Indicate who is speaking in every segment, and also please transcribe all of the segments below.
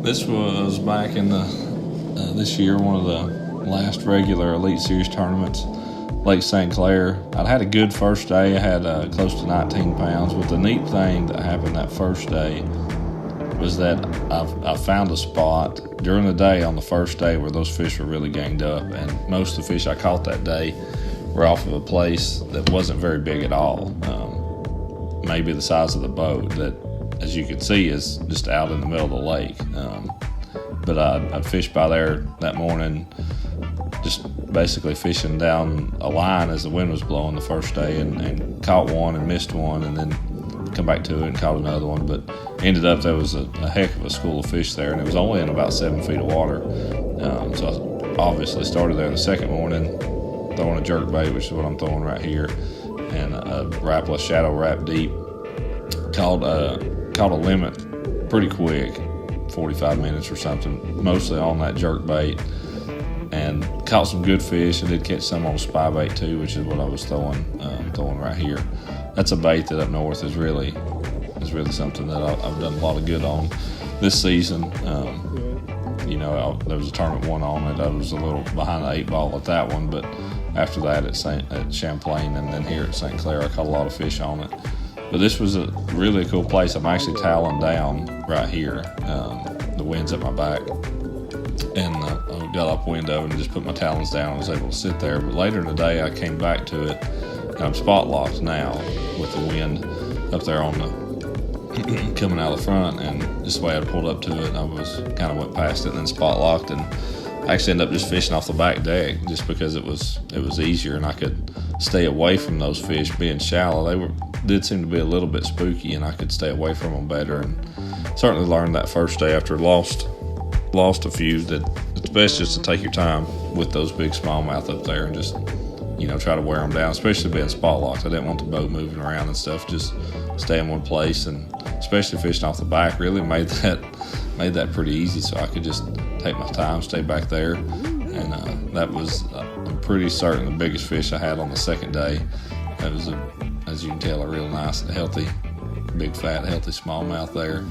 Speaker 1: This was back in this year, one of the last regular Elite Series tournaments, Lake St. Clair. I'd had a good first day. I had close to 19 pounds. But the neat thing that happened that first day was that I found a spot during the day on the first day where those fish were really ganged up, and most of the fish I caught that day were off of a place that wasn't very big at all, maybe the size of the boat that, as you can see, is just out in the middle of the lake. But I fished by there that morning, just basically fishing down a line as the wind was blowing the first day, and caught one and missed one, and then come back to it and caught another one. But ended up there was a heck of a school of fish there, and it was only in about 7 feet of water. So I obviously started there the second morning, throwing a jerk bait, which is what I'm throwing right here, and a rapless shadow wrap deep. Caught a limit pretty quick, 45 minutes or something, mostly on that jerk bait, and caught some good fish. I did catch some on spy bait too, which is what I was throwing right here. That's a bait that up north is really something that I've done a lot of good on this season. There was a tournament one on it. I was a little behind the 8 ball at that one, but after that at Champlain and then here at St. Clair, I caught a lot of fish on it. But this was a really cool place. I'm actually toweling down right here. The wind's at my back, and I got upwind of it and just put my talons down. I was able to sit there. But later in the day, I came back to it, and I'm spot locked now with the wind up there on the coming out of the front, and just the way I pulled up to it, I was kind of went past it and then spot locked, and I actually ended up just fishing off the back deck just because it was easier and I could stay away from those fish being shallow. They did seem to be a little bit spooky, and I could stay away from them better, and certainly learned that first day after lost a few that it's best just to take your time with those big smallmouth up there and just try to wear them down, especially being spot locked. I didn't want the boat moving around and stuff, just stay in one place, and especially fishing off the back really made that pretty easy, so I could just take my time, stay back there, and that was I'm pretty certain the biggest fish I had on the second day. That was, as you can tell, a real nice, healthy, big, fat, healthy smallmouth there.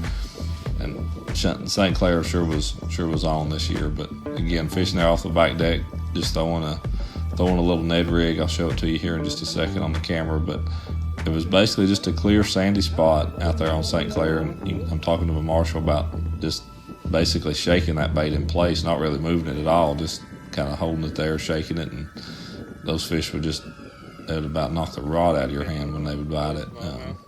Speaker 1: And St. Clair sure was on this year. But again, fishing there off the back deck, just throwing a little Ned rig. I'll show it to you here in just a second on the camera. But it was basically just a clear sandy spot out there on St. Clair, and I'm talking to my marshal about just basically shaking that bait in place, not really moving it at all, just kind of holding it there, shaking it, and those fish would about knock the rod out of your hand when they would bite it.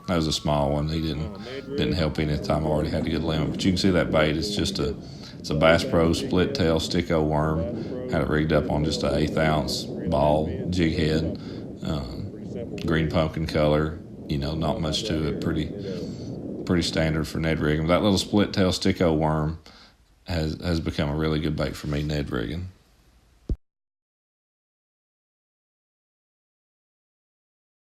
Speaker 1: That was a small one. He didn't help any at the time. I already had a good limit, but you can see that bait. It's a Bass Pro split tail sticko worm. Had it rigged up on just an 1/8 ounce ball jig head, green pumpkin color. Not much to it. Pretty standard for Ned rigging. That little split tail sticko worm has become a really good bait for me Ned rigging.